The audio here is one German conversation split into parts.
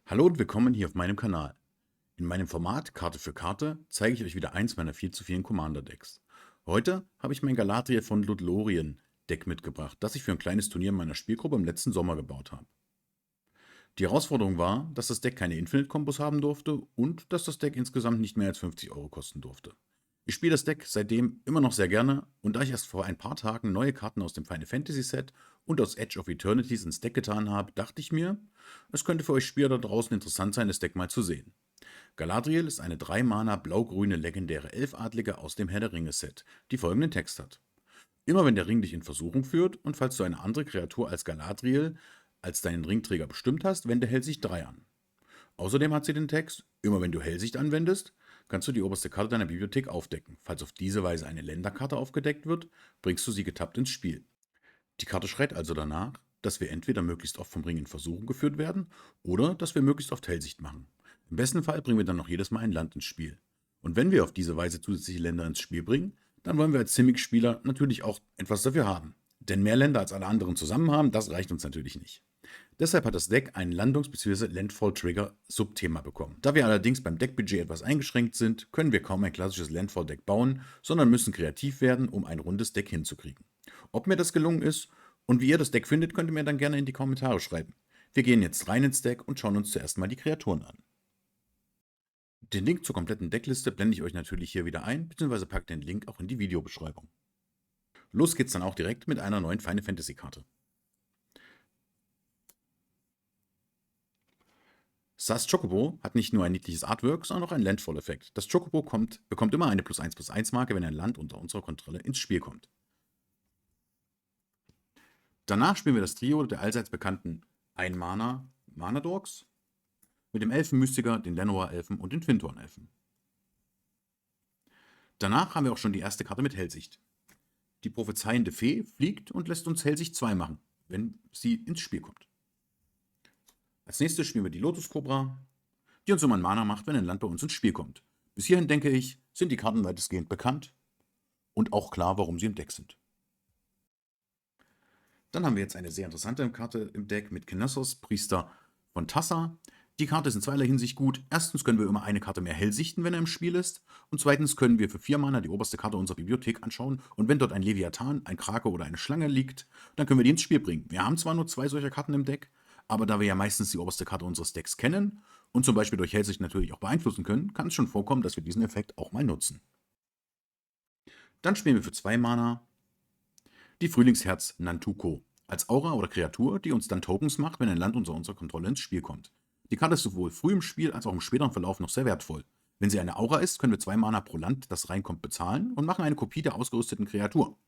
Hallo und willkommen hier auf meinem Kanal. In meinem Format Karte für Karte zeige ich euch wieder eins meiner viel zu vielen Commander-Decks. Heute habe ich mein Galadriel von Lothlorien Deck mitgebracht, das ich für ein kleines Turnier in meiner Spielgruppe im letzten Sommer gebaut habe. Die Herausforderung war, dass das Deck keine Infinite-Kombos haben durfte und dass das Deck insgesamt nicht mehr als 50 Euro kosten durfte. Ich spiele das Deck seitdem immer noch sehr gerne und da ich erst vor ein paar Tagen neue Karten aus dem Final Fantasy Set und aus Edge of Eternities ins Deck getan habe, dachte ich mir, es könnte für euch Spieler da draußen interessant sein, das Deck mal zu sehen. Galadriel ist eine 3-Mana blau-grüne legendäre Elfadlige aus dem Herr der Ringe Set, die folgenden Text hat. Immer wenn der Ring dich in Versuchung führt und falls du eine andere Kreatur als Galadriel als deinen Ringträger bestimmt hast, wende Hellsicht 3 an. Außerdem hat sie den Text: Immer wenn du Hellsicht anwendest, kannst du die oberste Karte deiner Bibliothek aufdecken. Falls auf diese Weise eine Länderkarte aufgedeckt wird, bringst du sie getappt ins Spiel. Die Karte schreit also danach, dass wir entweder möglichst oft vom Ring in Versuchung geführt werden oder dass wir möglichst oft Hellsicht machen. Im besten Fall bringen wir dann noch jedes Mal ein Land ins Spiel. Und wenn wir auf diese Weise zusätzliche Länder ins Spiel bringen, dann wollen wir als Simic-Spieler natürlich auch etwas dafür haben. Denn mehr Länder als alle anderen zusammen haben, das reicht uns natürlich nicht. Deshalb hat das Deck einen Landungs- bzw. Landfall-Trigger-Subthema bekommen. Da wir allerdings beim Deckbudget etwas eingeschränkt sind, können wir kaum ein klassisches Landfall-Deck bauen, sondern müssen kreativ werden, um ein rundes Deck hinzukriegen. Ob mir das gelungen ist und wie ihr das Deck findet, könnt ihr mir dann gerne in die Kommentare schreiben. Wir gehen jetzt rein ins Deck und schauen uns zuerst mal die Kreaturen an. Den Link zur kompletten Deckliste blende ich euch natürlich hier wieder ein, bzw. packe den Link auch in die Videobeschreibung. Los geht's dann auch direkt mit einer neuen Final Fantasy Karte. Sas Chocobo hat nicht nur ein niedliches Artwork, sondern auch einen Landfall-Effekt. Das Chocobo bekommt immer eine +1/+1 Marke, wenn ein Land unter unserer Kontrolle ins Spiel kommt. Danach spielen wir das Trio der allseits bekannten 1-Mana Mana-Dorks mit dem Elfenmystiker, den Llanowar-Elfen und den Twintorn-Elfen. Danach haben wir auch schon die erste Karte mit Hellsicht. Die prophezeiende Fee fliegt und lässt uns Hellsicht 2 machen, wenn sie ins Spiel kommt. Als nächstes spielen wir die Lotus-Cobra, die uns um ein Mana macht, wenn ein Land bei uns ins Spiel kommt. Bis hierhin, denke ich, sind die Karten weitestgehend bekannt und auch klar, warum sie im Deck sind. Dann haben wir jetzt eine sehr interessante Karte im Deck mit Knessos, Priester von Tassa. Die Karte ist in zweierlei Hinsicht gut. Erstens können wir immer eine Karte mehr hellsichten, wenn er im Spiel ist. Und zweitens können wir für 4 Mana die oberste Karte unserer Bibliothek anschauen. Und wenn dort ein Leviathan, ein Krake oder eine Schlange liegt, dann können wir die ins Spiel bringen. Wir haben zwar nur 2 solcher Karten im Deck, aber da wir ja meistens die oberste Karte unseres Decks kennen und zum Beispiel durch Hellsicht natürlich auch beeinflussen können, kann es schon vorkommen, dass wir diesen Effekt auch mal nutzen. Dann spielen wir für 2 Mana die Frühlingsherz Nantuko als Aura oder Kreatur, die uns dann Tokens macht, wenn ein Land unter unserer Kontrolle ins Spiel kommt. Die Karte ist sowohl früh im Spiel als auch im späteren Verlauf noch sehr wertvoll. Wenn sie eine Aura ist, können wir 2 Mana pro Land, das reinkommt, bezahlen und machen eine Kopie der ausgerüsteten Kreatur.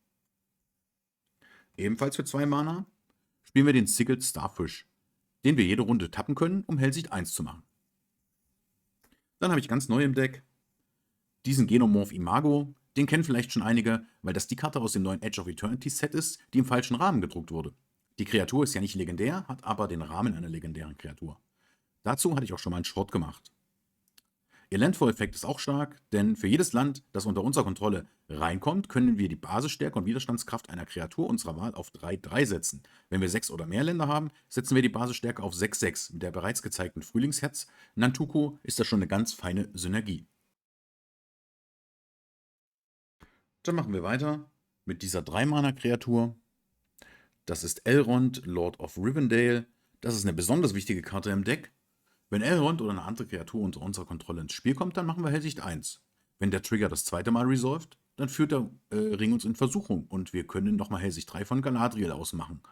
Ebenfalls für 2 Mana spielen wir den Sigiled Starfish, den wir jede Runde tappen können, um Hellsicht 1 zu machen. Dann habe ich ganz neu im Deck diesen Genomorph Imago. Den kennen vielleicht schon einige, weil das die Karte aus dem neuen Edge of Eternity Set ist, die im falschen Rahmen gedruckt wurde. Die Kreatur ist ja nicht legendär, hat aber den Rahmen einer legendären Kreatur. Dazu hatte ich auch schon mal einen Short gemacht. Ihr Landfall-Effekt ist auch stark, denn für jedes Land, das unter unserer Kontrolle reinkommt, können wir die Basisstärke und Widerstandskraft einer Kreatur unserer Wahl auf 3/3 setzen. Wenn wir 6 oder mehr Länder haben, setzen wir die Basisstärke auf 6/6. Mit der bereits gezeigten Frühlingsherz Nantuko ist das schon eine ganz feine Synergie. Dann machen wir weiter mit dieser 3-Mana-Kreatur. Das ist Elrond, Lord of Rivendell. Das ist eine besonders wichtige Karte im Deck. Wenn Elrond oder eine andere Kreatur unter unserer Kontrolle ins Spiel kommt, dann machen wir Hellsicht 1. Wenn der Trigger das zweite Mal resolved, dann führt der Ring uns in Versuchung und wir können nochmal Hellsicht 3 von Galadriel ausmachen.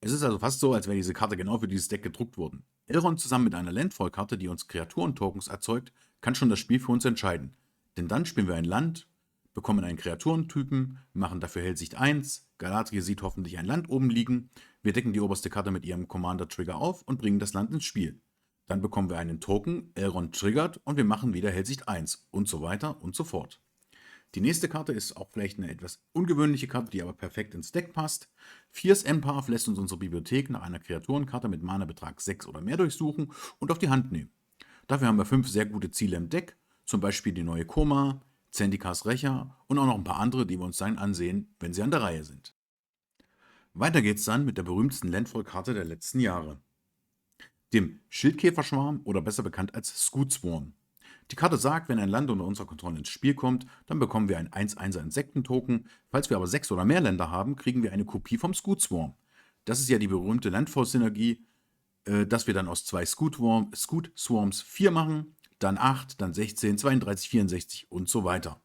Es ist also fast so, als wäre diese Karte genau für dieses Deck gedruckt worden. Elrond zusammen mit einer Landfall-Karte, die uns Kreaturen-Tokens erzeugt, kann schon das Spiel für uns entscheiden. Denn dann spielen wir ein Land, bekommen einen Kreaturentypen, machen dafür Hellsicht 1, Galadriel sieht hoffentlich ein Land oben liegen, wir decken die oberste Karte mit ihrem Commander-Trigger auf und bringen das Land ins Spiel. Dann bekommen wir einen Token, Elrond triggert und wir machen wieder Hellsicht 1 und so weiter und so fort. Die nächste Karte ist auch vielleicht eine etwas ungewöhnliche Karte, die aber perfekt ins Deck passt. Fierce Empath lässt uns unsere Bibliothek nach einer Kreaturenkarte mit Mana-Betrag 6 oder mehr durchsuchen und auf die Hand nehmen. Dafür haben wir 5 sehr gute Ziele im Deck, zum Beispiel die neue Koma, Zendikas Rächer und auch noch ein paar andere, die wir uns dann ansehen, wenn sie an der Reihe sind. Weiter geht's dann mit der berühmtesten Landfall-Karte der letzten Jahre. dem Schildkäferschwarm oder besser bekannt als Scoot Swarm. Die Karte sagt, wenn ein Land unter unserer Kontrolle ins Spiel kommt, dann bekommen wir einen 1-1er Insektentoken. Falls wir aber 6 oder mehr Länder haben, kriegen wir eine Kopie vom Scoot Swarm. Das ist ja die berühmte Landforce-Synergie, dass wir dann aus 2 Scoot Swarms 4 machen, dann 8, dann 16, 32, 64 und so weiter.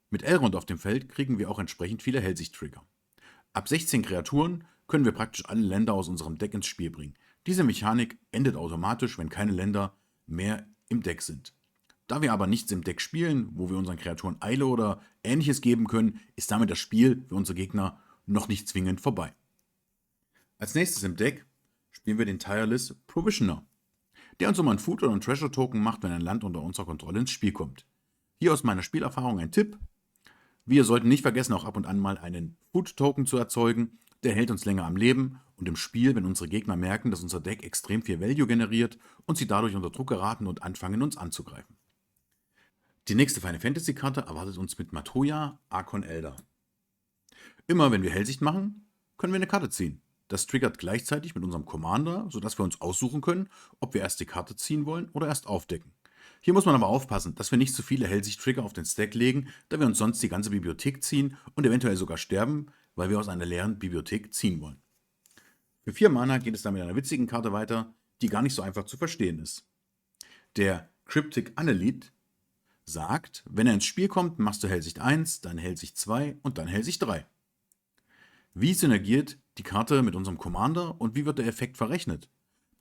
Mit Elrond auf dem Feld kriegen wir auch entsprechend viele Hellsicht-Trigger. Ab 16 Kreaturen können wir praktisch alle Länder aus unserem Deck ins Spiel bringen. Diese Mechanik endet automatisch, wenn keine Länder mehr im Deck sind. Da wir aber nichts im Deck spielen, wo wir unseren Kreaturen Eile oder ähnliches geben können, ist damit das Spiel für unsere Gegner noch nicht zwingend vorbei. Als nächstes im Deck spielen wir den Tireless Provisioner, der uns immer einen Food- oder einen Treasure-Token macht, wenn ein Land unter unserer Kontrolle ins Spiel kommt. Hier aus meiner Spielerfahrung ein Tipp: Wir sollten nicht vergessen, auch ab und an mal einen Food-Token zu erzeugen. Der hält uns länger am Leben und im Spiel, wenn unsere Gegner merken, dass unser Deck extrem viel Value generiert und sie dadurch unter Druck geraten und anfangen, uns anzugreifen. Die nächste Final Fantasy Karte erwartet uns mit Matoya Archon Elder. Immer wenn wir Hellsicht machen, können wir eine Karte ziehen. Das triggert gleichzeitig mit unserem Commander, sodass wir uns aussuchen können, ob wir erst die Karte ziehen wollen oder erst aufdecken. Hier muss man aber aufpassen, dass wir nicht zu viele Hellsicht-Trigger auf den Stack legen, da wir uns sonst die ganze Bibliothek ziehen und eventuell sogar sterben, weil wir aus einer leeren Bibliothek ziehen wollen. Für 4 Mana geht es dann mit einer witzigen Karte weiter, die gar nicht so einfach zu verstehen ist. Der Cryptic Annelid sagt, wenn er ins Spiel kommt, machst du Hellsicht 1, dann Hellsicht 2 und dann Hellsicht 3. Wie synergiert die Karte mit unserem Commander und wie wird der Effekt verrechnet?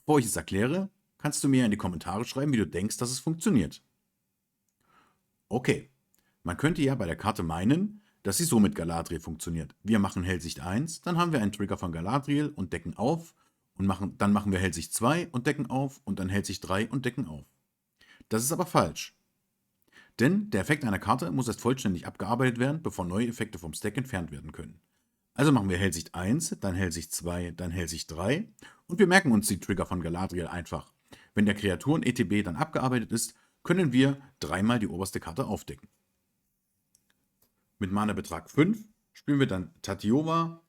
Bevor ich es erkläre, kannst du mir in die Kommentare schreiben, wie du denkst, dass es funktioniert. Okay, man könnte ja bei der Karte meinen, dass sie so mit Galadriel funktioniert. Wir machen Hellsicht 1, dann haben wir einen Trigger von Galadriel und decken auf und dann machen wir Hellsicht 2 und decken auf und dann Hellsicht 3 und decken auf. Das ist aber falsch. Denn der Effekt einer Karte muss erst vollständig abgearbeitet werden, bevor neue Effekte vom Stack entfernt werden können. Also machen wir Hellsicht 1, dann Hellsicht 2, dann Hellsicht 3 und wir merken uns die Trigger von Galadriel einfach. Wenn der Kreaturen-ETB dann abgearbeitet ist, können wir 3-mal die oberste Karte aufdecken. Mit Mana-Betrag 5 spielen wir dann Tatiova,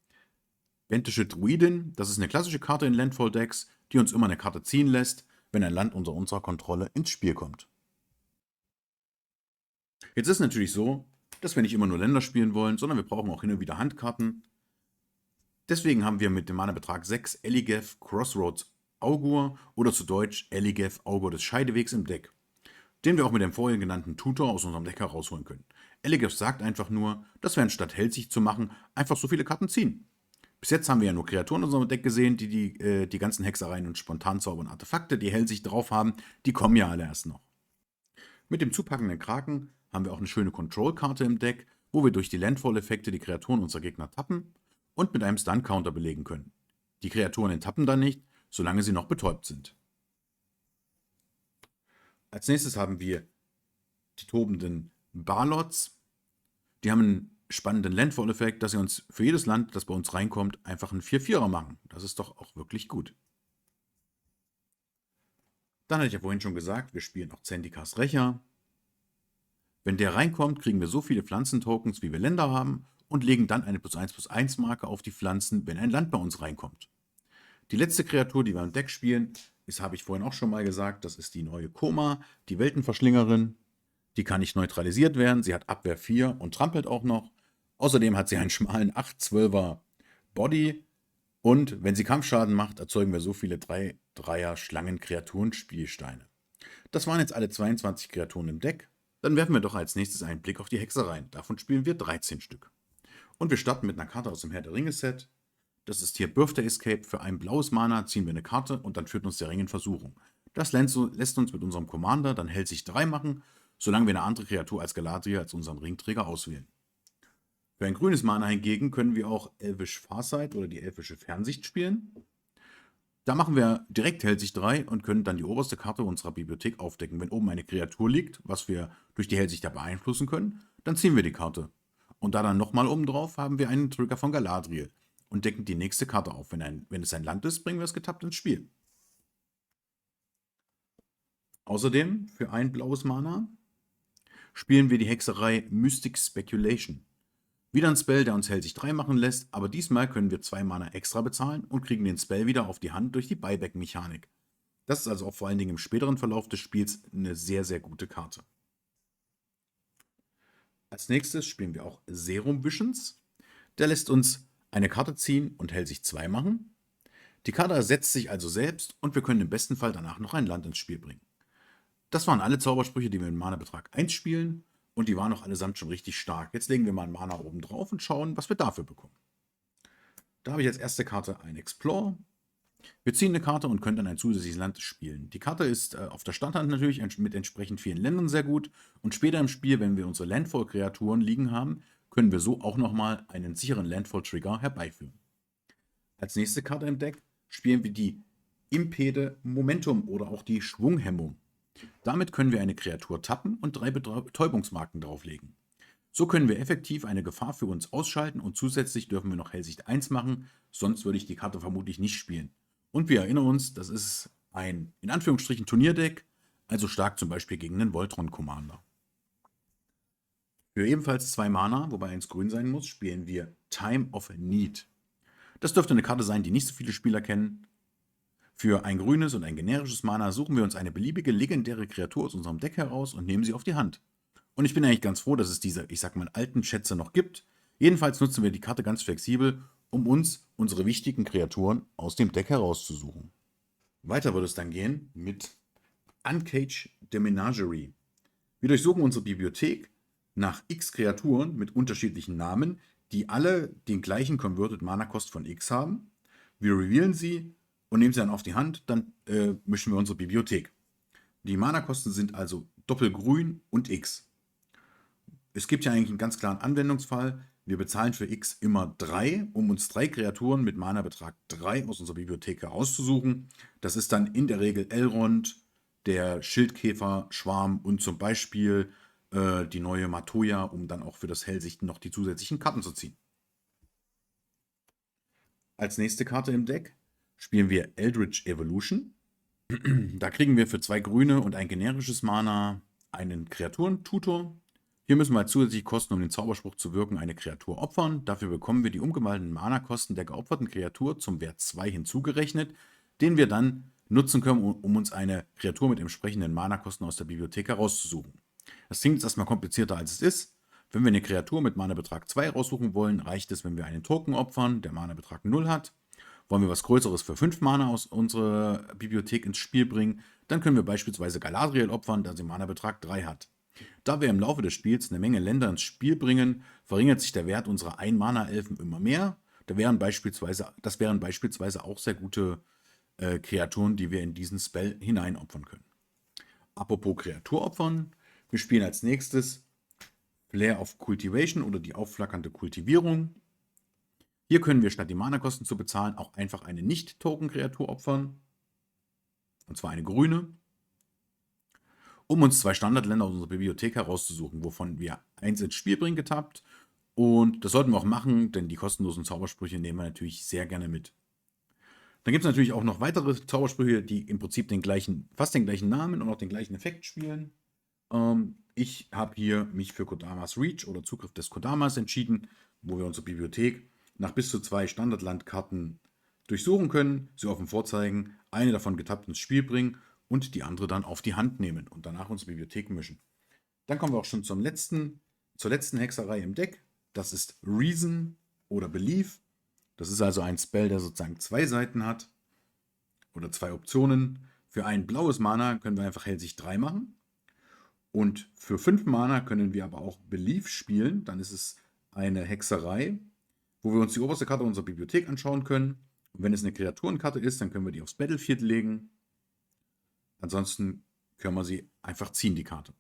Ventische Druidin. Das ist eine klassische Karte in Landfall-Decks, die uns immer eine Karte ziehen lässt, wenn ein Land unter unserer Kontrolle ins Spiel kommt. Jetzt ist es natürlich so, dass wir nicht immer nur Länder spielen wollen, sondern wir brauchen auch hin und wieder Handkarten. Deswegen haben wir mit dem Mana-Betrag 6 Eligeth Crossroads Augur oder zu Deutsch Eligeth Augur des Scheidewegs im Deck, den wir auch mit dem vorhin genannten Tutor aus unserem Deck herausholen können. Eligeth sagt einfach nur, dass wir anstatt Hellsicht zu machen, einfach so viele Karten ziehen. Bis jetzt haben wir ja nur Kreaturen in unserem Deck gesehen, die ganzen Hexereien und Spontanzauber und Artefakte, die Hellsicht drauf haben, die kommen ja alle erst noch. Mit dem zupackenden Kraken haben wir auch eine schöne Control-Karte im Deck, wo wir durch die Landfall-Effekte die Kreaturen unserer Gegner tappen und mit einem Stun-Counter belegen können. Die Kreaturen enttappen dann nicht, solange sie noch betäubt sind. Als nächstes haben wir die tobenden Barlots. Die haben einen spannenden Landfall-Effekt, dass sie uns für jedes Land, das bei uns reinkommt, einfach einen 4-4er machen. Das ist doch auch wirklich gut. Dann hatte ich ja vorhin schon gesagt, wir spielen auch Zendikars Rächer. Wenn der reinkommt, kriegen wir so viele Pflanzentokens, wie wir Länder haben und legen dann eine +1/+1 Marke auf die Pflanzen, wenn ein Land bei uns reinkommt. Die letzte Kreatur, die wir im Deck spielen, ist, habe ich vorhin auch schon mal gesagt, das ist die neue Koma, die Weltenverschlingerin. Die kann nicht neutralisiert werden, sie hat Abwehr 4 und trampelt auch noch. Außerdem hat sie einen schmalen 8/12er Body und wenn sie Kampfschaden macht, erzeugen wir so viele 3/3er Schlangen-Kreaturen-Spielsteine. Das waren jetzt alle 22 Kreaturen im Deck. Dann werfen wir doch als nächstes einen Blick auf die Hexereien. Davon spielen wir 13 Stück. Und wir starten mit einer Karte aus dem Herr der Ringe-Set. Das ist hier Birthday Escape. Für ein blaues Mana ziehen wir eine Karte und dann führt uns der Ring in Versuchung. Das lässt uns mit unserem Commander dann Hellsicht 3 machen, solange wir eine andere Kreatur als Galadriel als unseren Ringträger auswählen. Für ein grünes Mana hingegen können wir auch Elvish Farsight oder die elfische Fernsicht spielen. Da machen wir direkt Hellsicht 3 und können dann die oberste Karte unserer Bibliothek aufdecken. Wenn oben eine Kreatur liegt, was wir durch die Hellsicht ja beeinflussen können, dann ziehen wir die Karte. Und da dann nochmal oben drauf haben wir einen Trigger von Galadriel und decken die nächste Karte auf. Wenn es ein Land ist, bringen wir es getappt ins Spiel. Außerdem, für ein blaues Mana, spielen wir die Hexerei Mystic Speculation. Wieder ein Spell, der uns Hellsicht 3 machen lässt, aber diesmal können wir 2 Mana extra bezahlen und kriegen den Spell wieder auf die Hand durch die Buyback-Mechanik. Das ist also auch vor allen Dingen im späteren Verlauf des Spiels eine sehr, sehr gute Karte. Als nächstes spielen wir auch Serum Visions. Der lässt uns eine Karte ziehen und Hellsicht 2 machen. Die Karte ersetzt sich also selbst und wir können im besten Fall danach noch ein Land ins Spiel bringen. Das waren alle Zaubersprüche, die wir in Mana-Betrag 1 spielen und die waren auch allesamt schon richtig stark. Jetzt legen wir mal einen Mana oben drauf und schauen, was wir dafür bekommen. Da habe ich als erste Karte ein Explore. Wir ziehen eine Karte und können dann ein zusätzliches Land spielen. Die Karte ist auf der Standhand natürlich mit entsprechend vielen Ländern sehr gut. Und später im Spiel, wenn wir unsere Landfall-Kreaturen liegen haben, können wir so auch nochmal einen sicheren Landfall-Trigger herbeiführen. Als nächste Karte im Deck spielen wir die Impede Momentum oder auch die Schwunghemmung. Damit können wir eine Kreatur tappen und 3 Betäubungsmarken drauflegen. So können wir effektiv eine Gefahr für uns ausschalten und zusätzlich dürfen wir noch Hellsicht 1 machen, sonst würde ich die Karte vermutlich nicht spielen. Und wir erinnern uns, das ist ein, in Anführungsstrichen, Turnierdeck, also stark zum Beispiel gegen einen Voltron-Commander. Für ebenfalls 2 Mana, wobei eins grün sein muss, spielen wir Time of Need. Das dürfte eine Karte sein, die nicht so viele Spieler kennen. Für ein grünes und ein generisches Mana suchen wir uns eine beliebige legendäre Kreatur aus unserem Deck heraus und nehmen sie auf die Hand. Und ich bin eigentlich ganz froh, dass es diese, ich sag mal, alten Schätze noch gibt. Jedenfalls nutzen wir die Karte ganz flexibel, um uns unsere wichtigen Kreaturen aus dem Deck herauszusuchen. Weiter wird es dann gehen mit Uncage the Menagerie. Wir durchsuchen unsere Bibliothek nach x Kreaturen mit unterschiedlichen Namen, die alle den gleichen Converted Mana Cost von x haben. Wir revealen sie und nehmen sie dann auf die Hand, dann mischen wir unsere Bibliothek. Die Mana-Kosten sind also doppelgrün und x. Es gibt ja eigentlich einen ganz klaren Anwendungsfall. Wir bezahlen für x immer 3, um uns 3 Kreaturen mit Mana-Betrag 3 aus unserer Bibliothek auszusuchen. Das ist dann in der Regel Elrond, der Schildkäfer, Schwarm und zum Beispiel die neue Matoya, um dann auch für das Hellsichten noch die zusätzlichen Karten zu ziehen. Als nächste Karte im Deck spielen wir Eldritch Evolution. Da kriegen wir für 2 grüne und ein generisches Mana einen Kreaturentutor. Hier müssen wir als zusätzliche Kosten, um den Zauberspruch zu wirken, eine Kreatur opfern. Dafür bekommen wir die umgewandelten Mana-Kosten der geopferten Kreatur zum Wert 2 hinzugerechnet, den wir dann nutzen können, um uns eine Kreatur mit entsprechenden Mana-Kosten aus der Bibliothek herauszusuchen. Das klingt jetzt erstmal komplizierter, als es ist. Wenn wir eine Kreatur mit Mana-Betrag 2 raussuchen wollen, reicht es, wenn wir einen Token opfern, der Mana-Betrag 0 hat. Wollen wir was Größeres für 5 Mana aus unserer Bibliothek ins Spiel bringen, dann können wir beispielsweise Galadriel opfern, da sie Mana-Betrag 3 hat. Da wir im Laufe des Spiels eine Menge Länder ins Spiel bringen, verringert sich der Wert unserer 1-Mana-Elfen immer mehr. Das wären beispielsweise auch sehr gute Kreaturen, die wir in diesen Spell hineinopfern können. Apropos Kreatur opfern, wir spielen als nächstes Flare of Cultivation oder die aufflackernde Kultivierung. Hier können wir statt die Mana-Kosten zu bezahlen auch einfach eine Nicht-Token-Kreatur opfern. Und zwar eine grüne. Um uns 2 Standardländer aus unserer Bibliothek herauszusuchen, wovon wir 1 ins Spiel bringen getappt. Und das sollten wir auch machen, denn die kostenlosen Zaubersprüche nehmen wir natürlich sehr gerne mit. Dann gibt es natürlich auch noch weitere Zaubersprüche, die im Prinzip fast den gleichen Namen und auch den gleichen Effekt spielen. Ich habe hier mich für Kodamas Reach oder Zugriff des Kodamas entschieden, wo wir unsere Bibliothek nach bis zu 2 Standardlandkarten durchsuchen können, sie offen vorzeigen, eine davon getappt ins Spiel bringen und die andere dann auf die Hand nehmen und danach unsere Bibliothek mischen. Dann kommen wir auch schon zur letzten Hexerei im Deck. Das ist Reason oder Belief. Das ist also ein Spell, der sozusagen 2 Seiten hat oder 2 Optionen. Für ein blaues Mana können wir einfach Hellsicht 3 machen. Und für 5 Mana können wir aber auch Belief spielen. Dann ist es eine Hexerei, wo wir uns die oberste Karte unserer Bibliothek anschauen können. Und wenn es eine Kreaturenkarte ist, dann können wir die aufs Battlefield legen. Ansonsten können wir sie einfach ziehen, die Karte.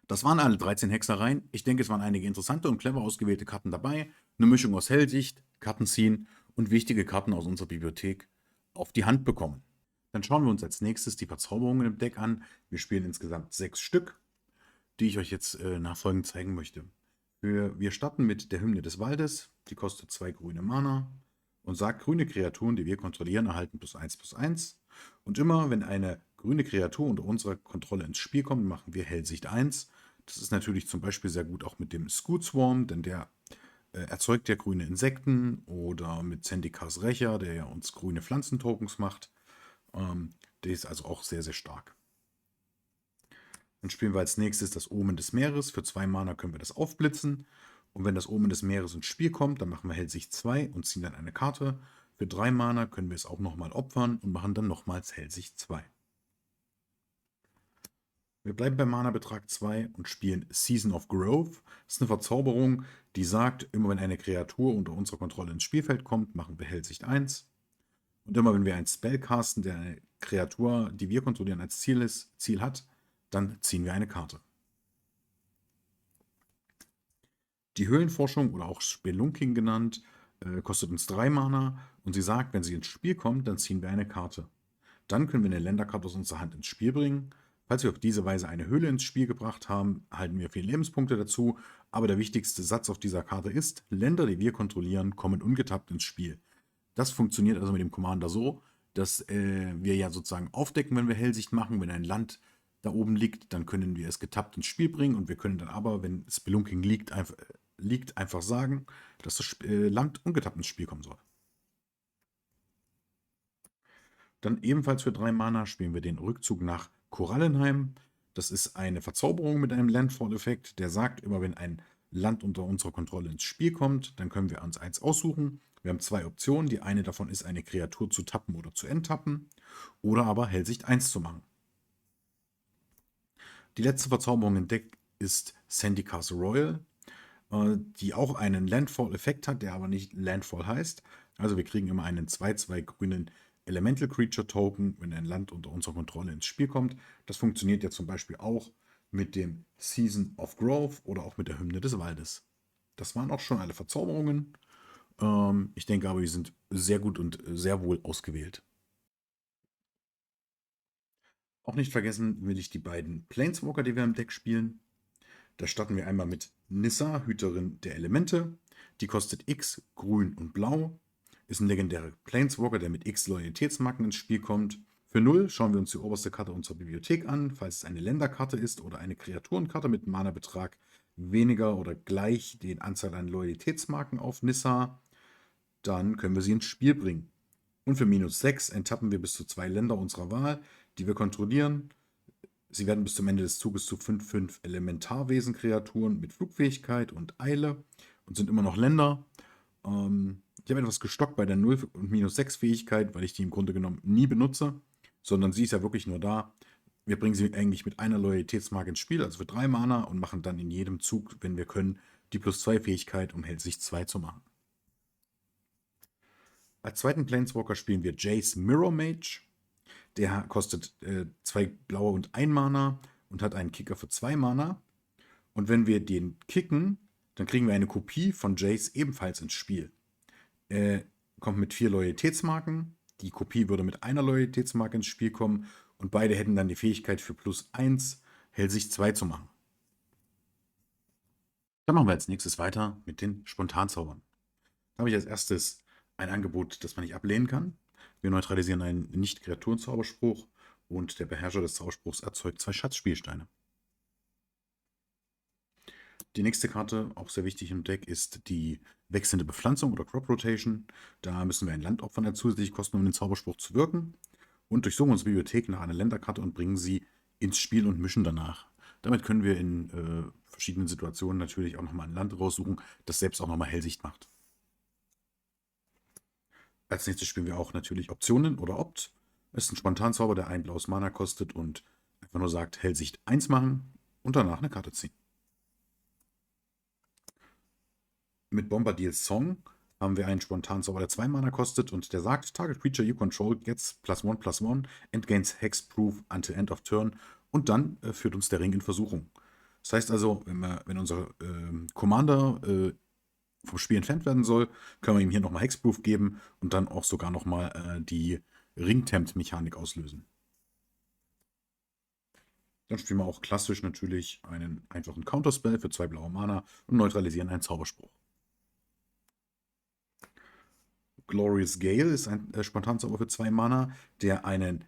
Das waren alle 13 Hexereien. Ich denke, es waren einige interessante und clever ausgewählte Karten dabei. Eine Mischung aus Hellsicht, Karten ziehen und wichtige Karten aus unserer Bibliothek auf die Hand bekommen. Dann schauen wir uns als nächstes die Verzauberungen im Deck an. Wir spielen insgesamt 6 Stück, die ich euch jetzt nachfolgend zeigen möchte. Wir starten mit der Hymne des Waldes. Die kostet 2 grüne Mana und sagt, grüne Kreaturen, die wir kontrollieren, erhalten +1/+1. Und immer, wenn eine grüne Kreatur unter unserer Kontrolle ins Spiel kommt, machen wir Hellsicht 1. Das ist natürlich zum Beispiel sehr gut auch mit dem Scoot Swarm, denn der erzeugt ja grüne Insekten, oder mit Zendikars Rächer, der ja uns grüne Pflanzentokens macht. Der ist also auch sehr, sehr stark. Dann spielen wir als nächstes das Omen des Meeres. Für 2 Mana können wir das aufblitzen. Und wenn das Omen des Meeres ins Spiel kommt, dann machen wir Hellsicht 2 und ziehen dann eine Karte. Für 3 Mana können wir es auch nochmal opfern und machen dann nochmals Hellsicht 2. Wir bleiben beim Mana-Betrag 2 und spielen Season of Growth. Das ist eine Verzauberung, die sagt, immer wenn eine Kreatur unter unserer Kontrolle ins Spielfeld kommt, machen wir Hellsicht 1. Und immer wenn wir einen Spell casten, der eine Kreatur, die wir kontrollieren, als Ziel hat, dann ziehen wir eine Karte. Die Höhlenforschung oder auch Spelunking genannt, kostet uns 3 Mana und sie sagt, wenn sie ins Spiel kommt, dann ziehen wir eine Karte. Dann können wir eine Länderkarte aus unserer Hand ins Spiel bringen. Falls wir auf diese Weise eine Höhle ins Spiel gebracht haben, erhalten wir 4 Lebenspunkte dazu. Aber der wichtigste Satz auf dieser Karte ist, Länder, die wir kontrollieren, kommen ungetappt ins Spiel. Das funktioniert also mit dem Commander so, dass wir ja sozusagen aufdecken, wenn wir Hellsicht machen. Wenn ein Land da oben liegt, dann können wir es getappt ins Spiel bringen und wir können dann aber, wenn Spelunking liegt, einfach sagen, dass das Land ungetappt ins Spiel kommen soll. Dann ebenfalls für 3 Mana spielen wir den Rückzug nach Korallenheim. Das ist eine Verzauberung mit einem Landfall-Effekt, der sagt, immer wenn ein Land unter unserer Kontrolle ins Spiel kommt, dann können wir uns eins aussuchen. Wir haben 2 Optionen. Die eine davon ist, eine Kreatur zu tappen oder zu enttappen oder aber Hellsicht 1 zu machen. Die letzte Verzauberung im Deck ist Sandy Castle Royal, die auch einen Landfall-Effekt hat, der aber nicht Landfall heißt. Also wir kriegen immer einen 2/2 grünen Elemental Creature Token, wenn ein Land unter unserer Kontrolle ins Spiel kommt. Das funktioniert ja zum Beispiel auch mit dem Season of Growth oder auch mit der Hymne des Waldes. Das waren auch schon alle Verzauberungen. Ich denke aber, die sind sehr gut und sehr wohl ausgewählt. Auch nicht vergessen will ich die beiden Planeswalker, die wir im Deck spielen. Da starten wir einmal mit Nissa, Hüterin der Elemente. Die kostet X, grün und blau. Ist ein legendärer Planeswalker, der mit X Loyalitätsmarken ins Spiel kommt. Für 0 schauen wir uns die oberste Karte unserer Bibliothek an. Falls es eine Länderkarte ist oder eine Kreaturenkarte mit Mana-Betrag weniger oder gleich den Anzahl an Loyalitätsmarken auf Nissa, dann können wir sie ins Spiel bringen. Und für -6 enttappen wir bis zu 2 Länder unserer Wahl, die wir kontrollieren. Sie werden bis zum Ende des Zuges zu 5/5 Elementarwesen-Kreaturen mit Flugfähigkeit und Eile und sind immer noch Länder. Ich habe etwas gestockt bei der 0 und -6 Fähigkeit, weil ich die im Grunde genommen nie benutze, sondern sie ist ja wirklich nur da. Wir bringen sie eigentlich mit einer Loyalitätsmarke ins Spiel, also für 3 Mana und machen dann in jedem Zug, wenn wir können, die +2 Fähigkeit, um Hellsicht 2 zu machen. Als zweiten Planeswalker spielen wir Jace Mirror Mage. Der kostet 2 blaue und 1 Mana und hat einen Kicker für 2 Mana. Und wenn wir den kicken, dann kriegen wir eine Kopie von Jace ebenfalls ins Spiel. Kommt mit 4 Loyalitätsmarken. Die Kopie würde mit einer Loyalitätsmarke ins Spiel kommen und beide hätten dann die Fähigkeit für +1 Hellsicht 2 zu machen. Dann machen wir als nächstes weiter mit den Spontanzaubern. Da habe ich als erstes ein Angebot, das man nicht ablehnen kann. Wir neutralisieren einen Nicht-Kreaturen-Zauberspruch und der Beherrscher des Zauberspruchs erzeugt 2 Schatzspielsteine. Die nächste Karte, auch sehr wichtig im Deck, ist die wechselnde Bepflanzung oder Crop Rotation. Da müssen wir ein Land opfern, der zusätzlich kosten, um den Zauberspruch zu wirken. Und durchsuchen unsere Bibliothek nach einer Länderkarte und bringen sie ins Spiel und mischen danach. Damit können wir in verschiedenen Situationen natürlich auch nochmal ein Land raussuchen, das selbst auch nochmal Hellsicht macht. Als nächstes spielen wir auch natürlich Optionen oder Opt. Das ist ein Spontanzauber, der ein blaues Mana kostet und einfach nur sagt, Hellsicht 1 machen und danach eine Karte ziehen. Mit Bombardier's Song haben wir einen Spontanzauber, der 2 Mana kostet und der sagt, Target Creature you control gets +1/+1 and gains Hexproof until end of turn und dann führt uns der Ring in Versuchung. Das heißt also, wenn unser Commander vom Spiel entfernt werden soll, können wir ihm hier nochmal Hexproof geben und dann auch sogar nochmal die Ring-Tempt-Mechanik auslösen. Dann spielen wir auch klassisch natürlich einen einfachen Counterspell für 2 blaue Mana und neutralisieren einen Zauberspruch. Glorious Gale ist ein Spontanzauber für 2 Mana, der einen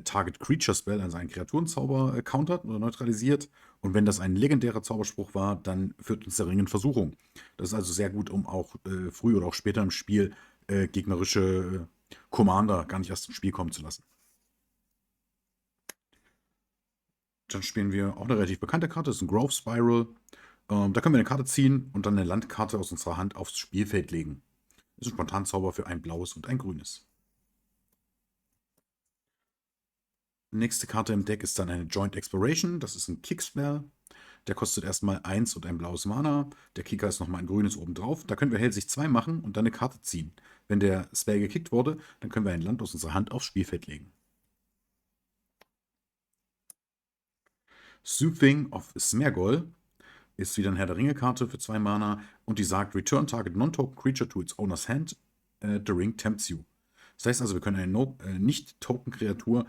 Target Creature Spell, also einen Kreaturenzauber, countert oder neutralisiert. Und wenn das ein legendärer Zauberspruch war, dann führt uns der Ring in Versuchung. Das ist also sehr gut, um auch früh oder auch später im Spiel gegnerische Commander gar nicht erst ins Spiel kommen zu lassen. Dann spielen wir auch eine relativ bekannte Karte, das ist ein Growth Spiral. Da können wir eine Karte ziehen und dann eine Landkarte aus unserer Hand aufs Spielfeld legen. Das ist ein Spontanzauber für ein blaues und ein grünes. Nächste Karte im Deck ist dann eine Joint Exploration. Das ist ein Kickspell. Der kostet erstmal 1 und ein blaues Mana. Der Kicker ist nochmal ein grünes obendrauf. Da können wir Hellsicht 2 machen und dann eine Karte ziehen. Wenn der Spell gekickt wurde, dann können wir ein Land aus unserer Hand aufs Spielfeld legen. Soothing of Smergol ist wieder eine Herr der Ringe-Karte für 2 Mana und die sagt, Return target non-token creature to its owner's hand. The ring tempts you. Das heißt also, wir können eine Nicht-Token-Kreatur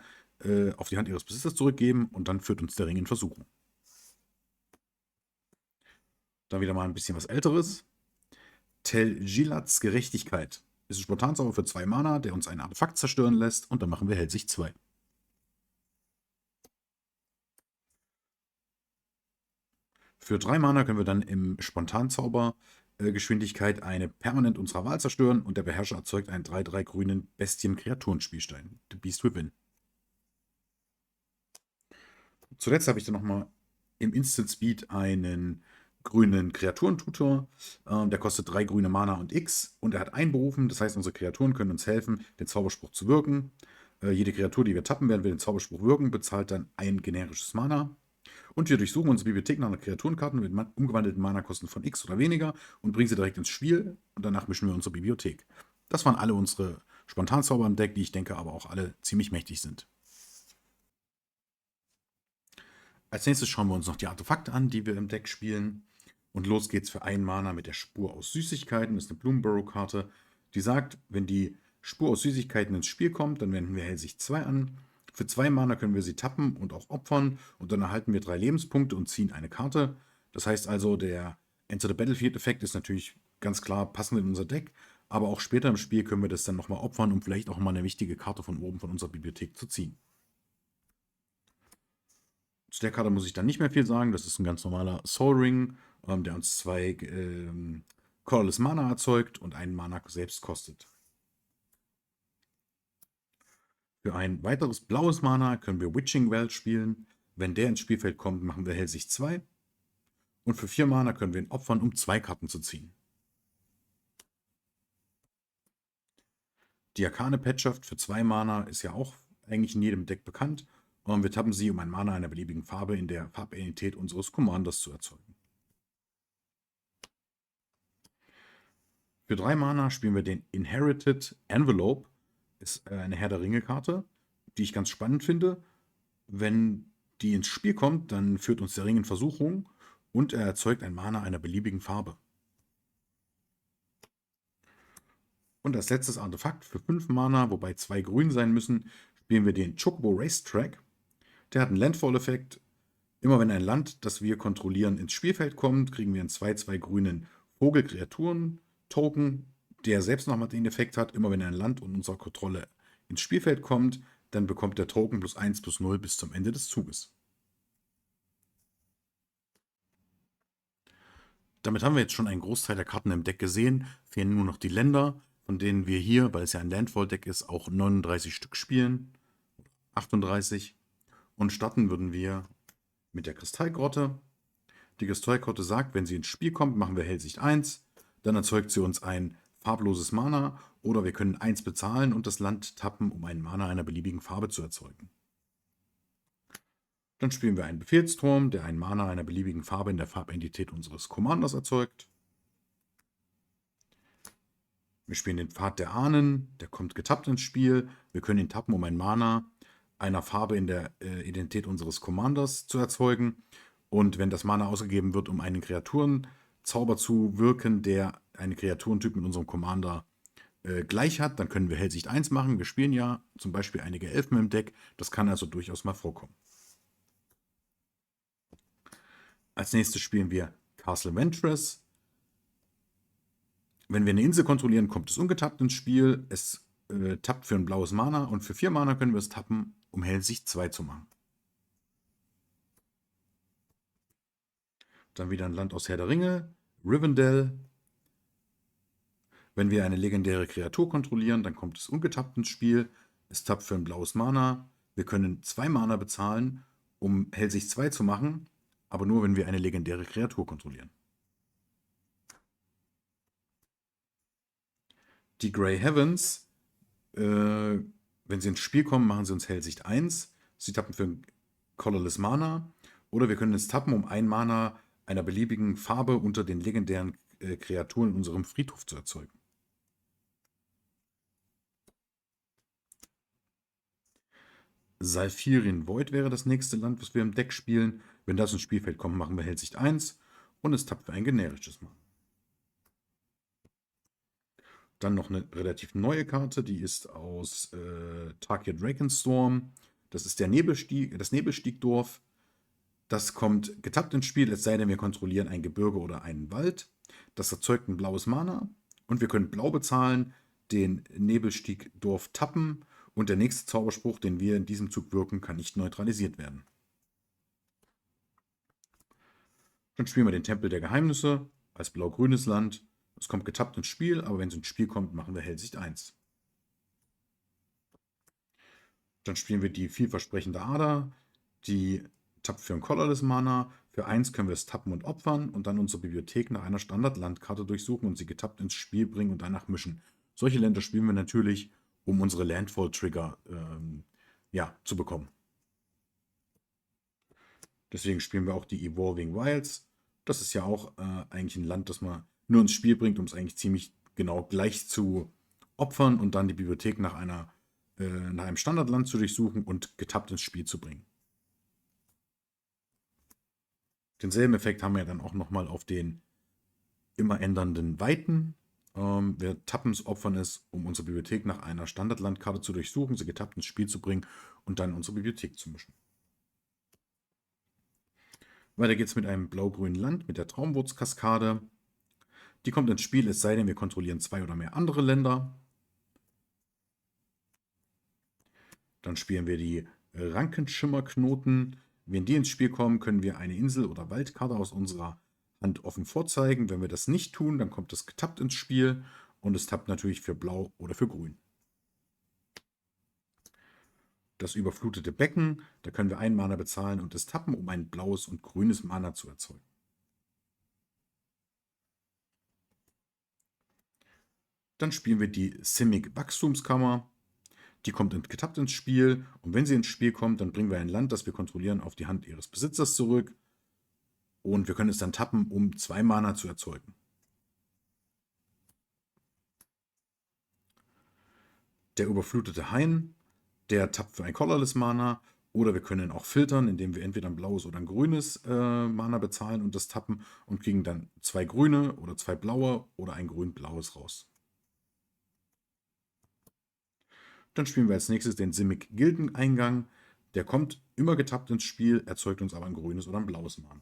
auf die Hand ihres Besitzers zurückgeben und dann führt uns der Ring in Versuchung. Dann wieder mal ein bisschen was Älteres. Tel-Gilats Gerechtigkeit. Ist ein Spontanzauber für 2 Mana, der uns ein Artefakt zerstören lässt und dann machen wir Hellsicht 2. Für 3 Mana können wir dann im Spontanzauber Geschwindigkeit eine permanent unserer Wahl zerstören und der Beherrscher erzeugt einen 3/3 grünen Bestien-Kreaturenspielstein. The Beast Within. Zuletzt habe ich dann nochmal im Instant Speed einen grünen Kreaturentutor. Der kostet 3 grüne Mana und X und er hat einberufen. Das heißt, unsere Kreaturen können uns helfen, den Zauberspruch zu wirken. Jede Kreatur, die wir tappen, während wir den Zauberspruch wirken, bezahlt dann ein generisches Mana. Und wir durchsuchen unsere Bibliothek nach Kreaturenkarten mit umgewandelten Mana-Kosten von X oder weniger und bringen sie direkt ins Spiel und danach mischen wir unsere Bibliothek. Das waren alle unsere Spontanzauber im Deck, die ich denke aber auch alle ziemlich mächtig sind. Als nächstes schauen wir uns noch die Artefakte an, die wir im Deck spielen. Und los geht's für 1 Mana mit der Spur aus Süßigkeiten. Das ist eine Bloomburrow-Karte, die sagt, wenn die Spur aus Süßigkeiten ins Spiel kommt, dann wenden wir Hellsicht 2 an. Für 2 Mana können wir sie tappen und auch opfern und dann erhalten wir 3 Lebenspunkte und ziehen eine Karte. Das heißt also, der Enter the Battlefield-Effekt ist natürlich ganz klar passend in unser Deck, aber auch später im Spiel können wir das dann nochmal opfern, um vielleicht auch mal eine wichtige Karte von oben von unserer Bibliothek zu ziehen. Zu der Karte muss ich dann nicht mehr viel sagen. Das ist ein ganz normaler Soul Ring, der uns 2 Colorless Mana erzeugt und einen Mana selbst kostet. Für ein weiteres blaues Mana können wir Witching Well spielen. Wenn der ins Spielfeld kommt, machen wir Hellsicht 2. Und für 4 Mana können wir ihn opfern, um 2 Karten zu ziehen. Die Arkane Petschaft für 2 Mana ist ja auch eigentlich in jedem Deck bekannt. Und wir tappen sie, um ein Mana einer beliebigen Farbe in der Farbidentität unseres Commanders zu erzeugen. Für 3 Mana spielen wir den Inherited Envelope. Ist eine Herr der Ringe-Karte, die ich ganz spannend finde. Wenn die ins Spiel kommt, dann führt uns der Ring in Versuchung und er erzeugt ein Mana einer beliebigen Farbe. Und als letztes Artefakt für 5 Mana, wobei 2 grün sein müssen, spielen wir den Chocobo Racetrack. Der hat einen Landfall-Effekt. Immer wenn ein Land, das wir kontrollieren, ins Spielfeld kommt, kriegen wir einen 2/2 grünen Vogel-Kreaturen-Token, der selbst nochmal den Effekt hat, immer wenn ein Land und unserer Kontrolle ins Spielfeld kommt, dann bekommt der Token +1/+0 bis zum Ende des Zuges. Damit haben wir jetzt schon einen Großteil der Karten im Deck gesehen. Fehlen nur noch die Länder, von denen wir hier, weil es ja ein Landfall-Deck ist, auch 39 Stück spielen. 38. Und starten würden wir mit der Kristallgrotte. Die Kristallgrotte sagt, wenn sie ins Spiel kommt, machen wir Hellsicht 1. Dann erzeugt sie uns ein farbloses Mana oder wir können 1 bezahlen und das Land tappen, um einen Mana einer beliebigen Farbe zu erzeugen. Dann spielen wir einen Befehlsturm, der ein Mana einer beliebigen Farbe in der Farbidentität unseres Commanders erzeugt. Wir spielen den Pfad der Ahnen, der kommt getappt ins Spiel. Wir können ihn tappen, um ein Mana einer Farbe in der Identität unseres Commanders zu erzeugen. Und wenn das Mana ausgegeben wird, um einen Kreaturenzauber zu wirken, der einen Kreaturentyp mit unserem Commander gleich hat, dann können wir Hellsicht 1 machen. Wir spielen ja zum Beispiel einige Elfen im Deck. Das kann also durchaus mal vorkommen. Als nächstes spielen wir Castle Ventress. Wenn wir eine Insel kontrollieren, kommt es ungetappt ins Spiel. Es tappt für ein blaues Mana und für 4 Mana können wir es tappen, um Hellsicht 2 zu machen. Dann wieder ein Land aus Herr der Ringe, Rivendell. Wenn wir eine legendäre Kreatur kontrollieren, dann kommt es ungetappt ins Spiel. Es tappt für ein blaues Mana. Wir können 2 Mana bezahlen, um Hellsicht 2 zu machen, aber nur, wenn wir eine legendäre Kreatur kontrollieren. Die Grey Heavens, wenn sie ins Spiel kommen, machen sie uns Hellsicht 1. Sie tappen für ein Colorless Mana. Oder wir können es tappen, um ein Mana einer beliebigen Farbe unter den legendären Kreaturen in unserem Friedhof zu erzeugen. Salfirin Void wäre das nächste Land, was wir im Deck spielen. Wenn das ins Spielfeld kommt, machen wir Hellsicht 1 und es tappt für ein generisches Mana. Dann noch eine relativ neue Karte, die ist aus Tarkir Drakenstorm. Das ist das Nebelstiegdorf. Das kommt getappt ins Spiel, es sei denn, wir kontrollieren ein Gebirge oder einen Wald. Das erzeugt ein blaues Mana und wir können blau bezahlen, den Nebelstiegdorf tappen und der nächste Zauberspruch, den wir in diesem Zug wirken, kann nicht neutralisiert werden. Dann spielen wir den Tempel der Geheimnisse als blau-grünes Land. Es kommt getappt ins Spiel, aber wenn es ins Spiel kommt, machen wir Hellsicht 1. Dann spielen wir die vielversprechende Ader, die tappt für ein Colorless Mana. Für 1 können wir es tappen und opfern und dann unsere Bibliothek nach einer Standard-Landkarte durchsuchen und sie getappt ins Spiel bringen und danach mischen. Solche Länder spielen wir natürlich, um unsere Landfall-Trigger zu bekommen. Deswegen spielen wir auch die Evolving Wilds. Das ist ja auch eigentlich ein Land, das man nur ins Spiel bringt, um es eigentlich ziemlich genau gleich zu opfern und dann die Bibliothek nach einem Standardland zu durchsuchen und getappt ins Spiel zu bringen. Denselben Effekt haben wir dann auch nochmal auf den immer ändernden Weiten. Wir tappen es, opfern es, um unsere Bibliothek nach einer Standardlandkarte zu durchsuchen, sie getappt ins Spiel zu bringen und dann unsere Bibliothek zu mischen. Weiter geht es mit einem blau-grünen Land mit der Traumwurzkaskade. Die kommt ins Spiel, es sei denn, wir kontrollieren 2 oder mehr andere Länder. Dann spielen wir die Rankenschimmerknoten. Wenn die ins Spiel kommen, können wir eine Insel- oder Waldkarte aus unserer Hand offen vorzeigen. Wenn wir das nicht tun, dann kommt es getappt ins Spiel und es tappt natürlich für blau oder für grün. Das überflutete Becken, da können wir ein Mana bezahlen und es tappen, um ein blaues und grünes Mana zu erzeugen. Dann spielen wir die Simic Wachstumskammer. Die kommt getappt ins Spiel und wenn sie ins Spiel kommt, dann bringen wir ein Land, das wir kontrollieren, auf die Hand ihres Besitzers zurück und wir können es dann tappen, um 2 Mana zu erzeugen. Der überflutete Hain, der tappt für ein Colorless Mana oder wir können auch filtern, indem wir entweder ein blaues oder ein grünes Mana bezahlen und das tappen und kriegen dann 2 grüne oder 2 blaue oder ein grün-blaues raus. Dann spielen wir als nächstes den Simic Gildeneingang. Der kommt immer getappt ins Spiel, erzeugt uns aber ein grünes oder ein blaues Mana.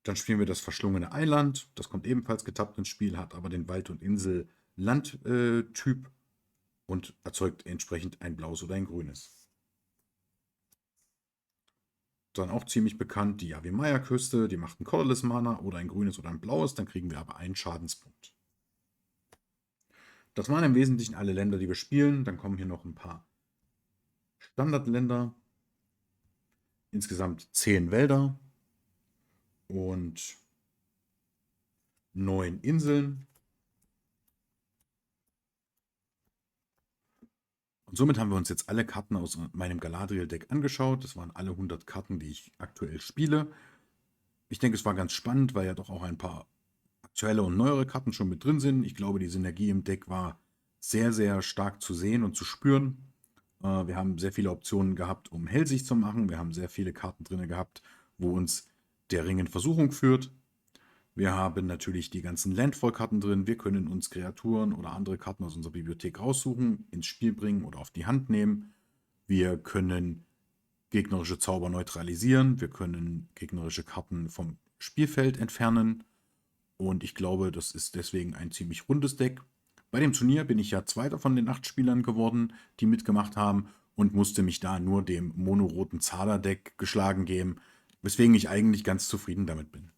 Dann spielen wir das verschlungene Eiland. Das kommt ebenfalls getappt ins Spiel, hat aber den Wald- und Insel-Land-Typ und erzeugt entsprechend ein blaues oder ein grünes. Dann auch ziemlich bekannt die Yavimaya-Küste. Die macht ein Colorless Mana oder ein grünes oder ein blaues. Dann kriegen wir aber einen Schadenspunkt. Das waren im Wesentlichen alle Länder, die wir spielen. Dann kommen hier noch ein paar Standardländer. Insgesamt 10 Wälder und 9 Inseln. Und somit haben wir uns jetzt alle Karten aus meinem Galadriel-Deck angeschaut. Das waren alle 100 Karten, die ich aktuell spiele. Ich denke, es war ganz spannend, weil ja doch auch ein paar aktuelle und neuere Karten schon mit drin sind. Ich glaube, die Synergie im Deck war sehr, sehr stark zu sehen und zu spüren. Wir haben sehr viele Optionen gehabt, um Hellsicht zu machen. Wir haben sehr viele Karten drin gehabt, wo uns der Ring in Versuchung führt. Wir haben natürlich die ganzen Landfall-Karten drin. Wir können uns Kreaturen oder andere Karten aus unserer Bibliothek raussuchen, ins Spiel bringen oder auf die Hand nehmen. Wir können gegnerische Zauber neutralisieren. Wir können gegnerische Karten vom Spielfeld entfernen. Und ich glaube, das ist deswegen ein ziemlich rundes Deck. Bei dem Turnier bin ich ja Zweiter von den 8 Spielern geworden, die mitgemacht haben und musste mich da nur dem monoroten Zahler-Deck geschlagen geben, weswegen ich eigentlich ganz zufrieden damit bin.